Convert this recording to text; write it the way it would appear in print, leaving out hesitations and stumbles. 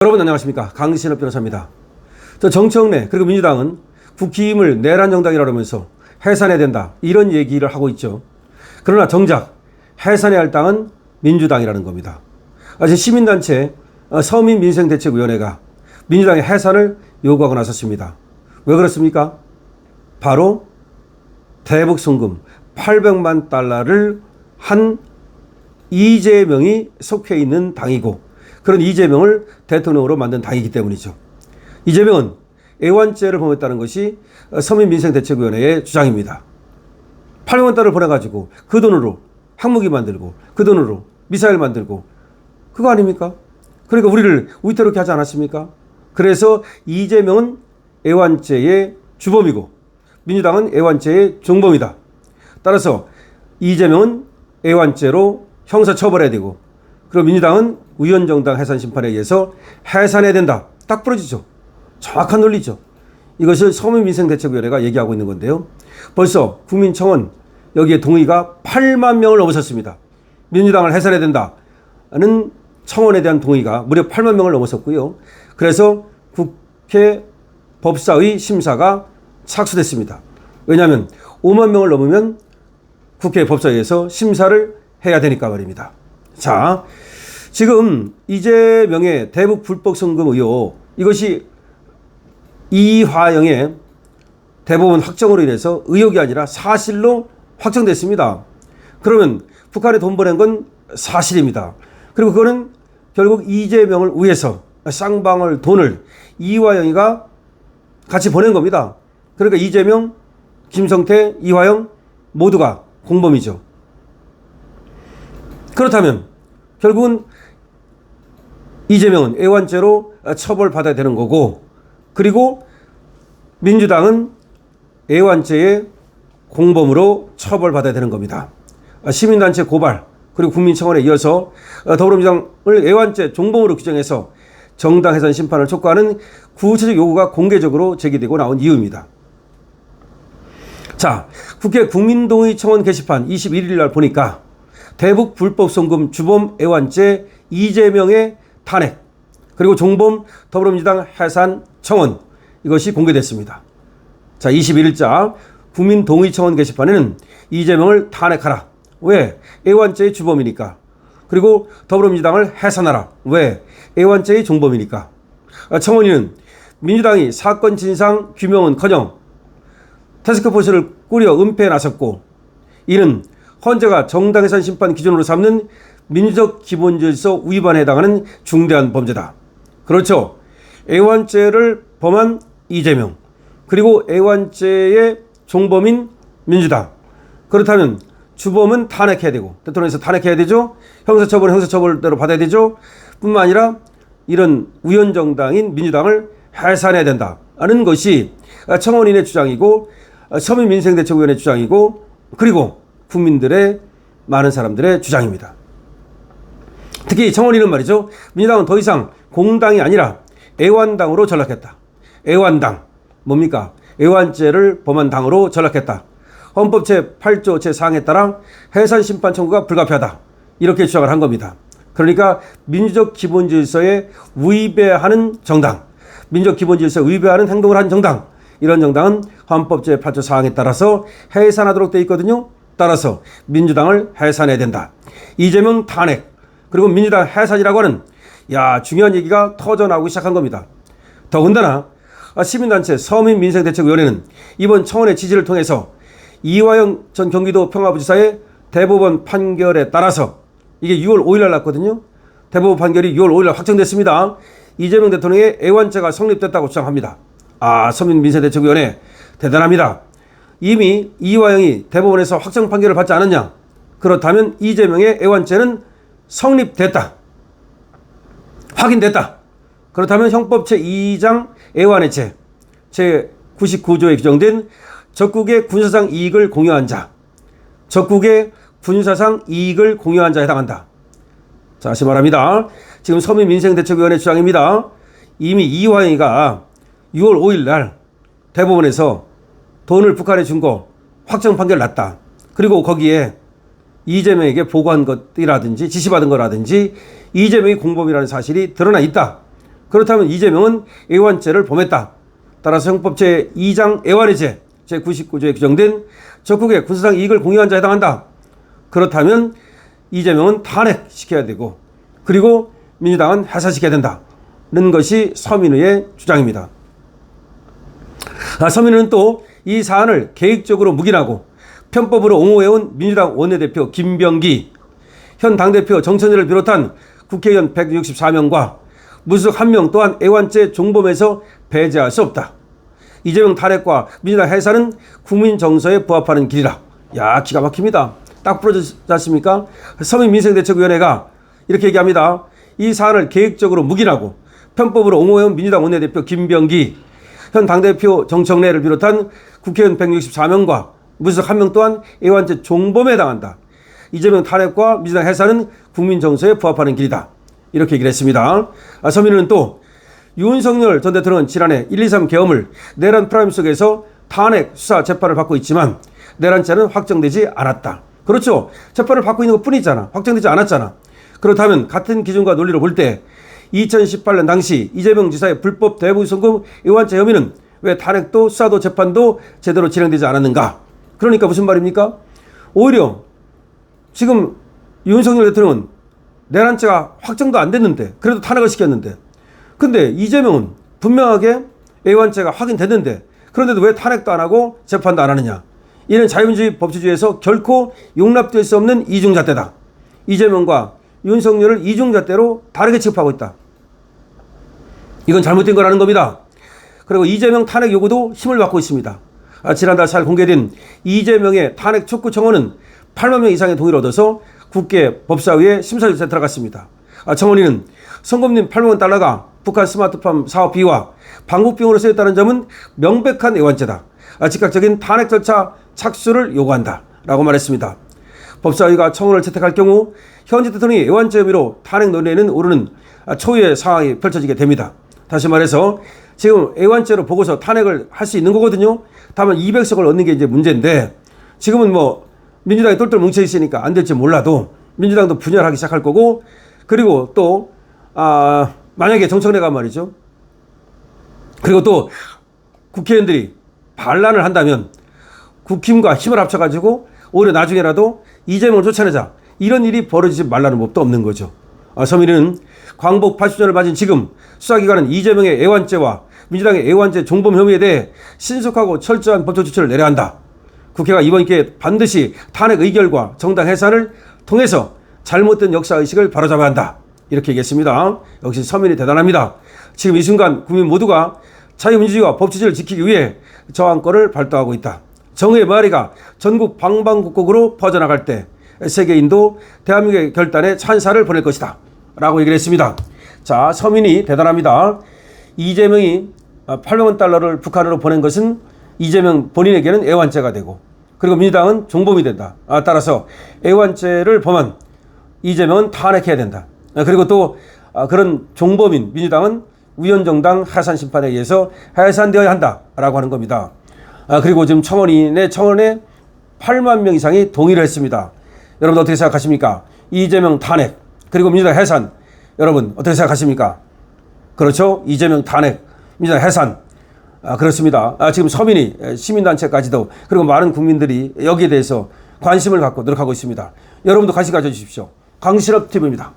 여러분 안녕하십니까, 강신업 변호사입니다. 정청래 그리고 민주당은 국힘을 내란 정당이라고 하면서 해산해야 된다 이런 얘기를 하고 있죠. 그러나 정작 해산해야 할 당은 민주당이라는 겁니다. 시민단체 서민민생대책위원회가 민주당의 해산을 요구하고 나섰습니다. 왜 그렇습니까? 바로 대북 송금 800만 달러를 한 이재명이 속해 있는 당이고, 그런 이재명을 대통령으로 만든 당이기 때문이죠. 이재명은 애완죄를 범했다는 것이 서민민생대책위원회의 주장입니다. 800만 달러를 보내가지고 그 돈으로 항무기 만들고 그 돈으로 미사일 만들고, 그거 아닙니까? 그러니까 우리를 위태롭게 하지 않았습니까? 그래서 이재명은 애완죄의 주범이고 민주당은 애완죄의 종범이다. 따라서 이재명은 애완죄로 형사처벌해야 되고, 그리고 민주당은 위헌정당 해산심판에 의해서 해산해야 된다. 딱 부러지죠. 정확한 논리죠. 이것을 서민민생대책위원회가 얘기하고 있는 건데요. 벌써 국민청원 여기에 동의가 8만 명을 넘어섰습니다. 민주당을 해산해야 된다는 청원에 대한 동의가 무려 8만 명을 넘어섰고요. 그래서 국회 법사위 심사가 착수됐습니다. 왜냐하면 5만 명을 넘으면 국회 법사위에서 심사를 해야 되니까 말입니다. 자, 지금 이재명의 대북 불법 송금 의혹, 이것이 이화영의 대법원 확정으로 인해서 의혹이 아니라 사실로 확정됐습니다. 그러면 북한에 돈 보낸 건 사실입니다. 그리고 그거는 결국 이재명을 위해서 쌍방울 돈을 이화영이가 같이 보낸 겁니다. 그러니까 이재명, 김성태, 이화영 모두가 공범이죠. 그렇다면 결국은 이재명은 애완죄로 처벌받아야 되는 거고, 그리고 민주당은 애완죄의 공범으로 처벌받아야 되는 겁니다. 시민단체 고발 그리고 국민청원에 이어서 더불어민주당을 애완죄 종범으로 규정해서 정당 해산 심판을 촉구하는 구체적 요구가 공개적으로 제기되고 나온 이유입니다. 자, 국회 국민동의 청원 게시판 21일 날 보니까 대북 불법 송금 주범 애완죄 이재명의 탄핵, 그리고 종범 더불어민주당 해산 청원, 이것이 공개됐습니다. 자, 21일자 국민동의청원 게시판에는 이재명을 탄핵하라. 왜? 애완죄의 주범이니까. 그리고 더불어민주당을 해산하라. 왜? 애완죄의 종범이니까. 청원인은 민주당이 사건 진상 규명은커녕 태스크포스를 꾸려 은폐에 나섰고, 이는 헌재가 정당 해산 심판 기준으로 삼는 민주적 기본질서 위반에 해당하는 중대한 범죄다. 그렇죠. 애완죄를 범한 이재명, 그리고 애완죄의 종범인 민주당. 그렇다면 주범은 탄핵해야 되고, 대통령에서 탄핵해야 되죠. 형사처벌은 형사처벌대로 받아야 되죠. 뿐만 아니라 이런 위헌정당인 민주당을 해산해야 된다는 것이 청원인의 주장이고, 서민민생대책위원회 주장이고, 그리고 국민들의 많은 사람들의 주장입니다. 특히 청원인은 말이죠, 민주당은 더 이상 공당이 아니라 애완당으로 전락했다. 애완당 뭡니까? 애완죄를 범한 당으로 전락했다. 헌법 제8조 제4항에 따라 해산 심판 청구가 불가피하다. 이렇게 주장을 한 겁니다. 그러니까 민주적 기본질서에 위배하는 정당, 민주적 기본질서에 위배하는 행동을 한 정당, 이런 정당은 헌법 제8조 4항에 따라서 해산하도록 되어 있거든요. 따라서 민주당을 해산해야 된다. 이재명 탄핵, 그리고 민주당 해산이라고 하는 중요한 얘기가 터져나오기 시작한 겁니다. 더군다나 시민단체 서민민생대책위원회는 이번 청원의 지지를 통해서 이화영 전 경기도 평화부지사의 대법원 판결에 따라서, 이게 6월 5일 날 났거든요. 대법원 판결이 6월 5일 날 확정됐습니다. 이재명 대통령의 애완죄가 성립됐다고 주장합니다. 서민민생대책위원회 대단합니다. 이미 이화영이 대법원에서 확정 판결을 받지 않았냐? 그렇다면 이재명의 애완죄는 성립됐다. 확인됐다. 그렇다면 형법 제2장 애완의 죄, 제99조에 규정된 적국의 군사상 이익을 공유한 자, 적국의 군사상 이익을 공유한 자에 해당한다. 자, 다시 말합니다. 지금 서민민생대책위원회 주장입니다. 이미 이화영이가 6월 5일 날 대법원에서 돈을 북한에 준 거 확정 판결 났다. 그리고 거기에 이재명에게 보고한 것이라든지 지시받은 거라든지 이재명이 공범이라는 사실이 드러나 있다. 그렇다면 이재명은 애완죄를 범했다. 따라서 형법 제2장 애완의죄 제99조에 규정된 적국의 군사상 이익을 공유한 자에 해당한다. 그렇다면 이재명은 탄핵시켜야 되고 그리고 민주당은 해산시켜야 된다는 것이 서민의의 주장입니다. 서민의는 또 이 사안을 계획적으로 묵인하고 편법으로 옹호해온 민주당 원내대표 김병기, 현 당대표 정천일을 비롯한 국회의원 164명과 무소속 1명 또한 애완죄 종범에서 배제할 수 없다. 이재명 탄핵과 민주당 해산은 국민 정서에 부합하는 길이라. 야, 기가 막힙니다. 딱 부러지지 않습니까? 서민민생대책위원회가 이렇게 얘기합니다. 이 사안을 계획적으로 묵인하고 편법으로 옹호해온 민주당 원내대표 김병기, 현 당대표 정청래를 비롯한 국회의원 164명과 무소속 1명 또한 애완죄 종범에 해당한다. 이재명 탄핵과 민주당 해산은 국민 정서에 부합하는 길이다. 이렇게 얘기를 했습니다. 서민은 또 윤석열 전 대통령은 지난해 123 계엄을 내란 프라임 속에서 탄핵 수사 재판을 받고 있지만 내란죄는 확정되지 않았다. 그렇죠. 재판을 받고 있는 것 뿐이잖아. 확정되지 않았잖아. 그렇다면 같은 기준과 논리로 볼 때 2018년 당시 이재명 지사의 불법 대부송금 애완죄 혐의는 왜 탄핵도 수사도 재판도 제대로 진행되지 않았는가? 그러니까 무슨 말입니까? 오히려 지금 윤석열 대통령은 내란죄가 확정도 안 됐는데 그래도 탄핵을 시켰는데 근데 이재명은 분명하게 애완죄가 확인됐는데 그런데도 왜 탄핵도 안 하고 재판도 안 하느냐? 이는 자유민주주의 법치주의에서 결코 용납될 수 없는 이중잣대다. 이재명과 윤석열을 이중잣대로 다르게 취급하고 있다. 이건 잘못된 거라는 겁니다. 그리고 이재명 탄핵 요구도 힘을 받고 있습니다. 지난달 4일 공개된 이재명의 탄핵 촉구 청원은 8만 명 이상의 동의를 얻어서 국회 법사위에 심사 절차에 들어갔습니다. 청원인은 송금님 8만 원 달러가 북한 스마트팜 사업 비와 방북 비용으로 쓰였다는 점은 명백한 애완죄다. 즉각적인 탄핵 절차 착수를 요구한다. 라고 말했습니다. 법사위가 청원을 채택할 경우 현직 대통령이 애완죄 혐의로 탄핵 논의에는 오르는 초유의 상황이 펼쳐지게 됩니다. 다시 말해서 지금 애완죄로 보고서 탄핵을 할 수 있는 거거든요. 다만 200석을 얻는 게 이제 문제인데 지금은 뭐 민주당이 똘똘 뭉쳐 있으니까 안 될지 몰라도 민주당도 분열하기 시작할 거고 그리고 또 만약에 정청래가 말이죠. 그리고 또 국회의원들이 반란을 한다면 국힘과 힘을 합쳐가지고 오히려 나중에라도 이재명을 쫓아내자 이런 일이 벌어지지 말라는 법도 없는 거죠. 서민은 광복 80년을 맞은 지금 수사기관은 이재명의 애완죄와 민주당의 애완죄 종범 혐의에 대해 신속하고 철저한 법적 조치를 내려야 한다. 국회가 이번 기회에 반드시 탄핵 의결과 정당 해산을 통해서 잘못된 역사의식을 바로잡아야 한다. 이렇게 얘기했습니다. 역시 서민이 대단합니다. 지금 이 순간 국민 모두가 자유민주주의와 법치주의를 지키기 위해 저항권을 발동하고 있다. 정의의 마리가 전국 방방곡곡으로 퍼져나갈 때 세계인도 대한민국의 결단에 찬사를 보낼 것이다. 라고 얘기를 했습니다. 자, 서민이 대단합니다. 이재명이 8만 원 달러를 북한으로 보낸 것은 이재명 본인에게는 애완죄가 되고 그리고 민주당은 종범이 된다. 따라서 애완죄를 범한 이재명은 탄핵해야 된다. 그리고 또 그런 종범인 민주당은 위헌정당 해산심판에 의해서 해산되어야 한다라고 하는 겁니다. 그리고 지금 청원에 8만 명 이상이 동의를 했습니다. 여러분 어떻게 생각하십니까? 이재명 탄핵 그리고 민주당 해산 여러분 어떻게 생각하십니까? 그렇죠? 이재명 탄핵 민주당 해산 그렇습니다. 지금 서민이 시민단체까지도 그리고 많은 국민들이 여기에 대해서 관심을 갖고 노력하고 있습니다. 여러분도 관심 가져주십시오. 강신업 TV입니다.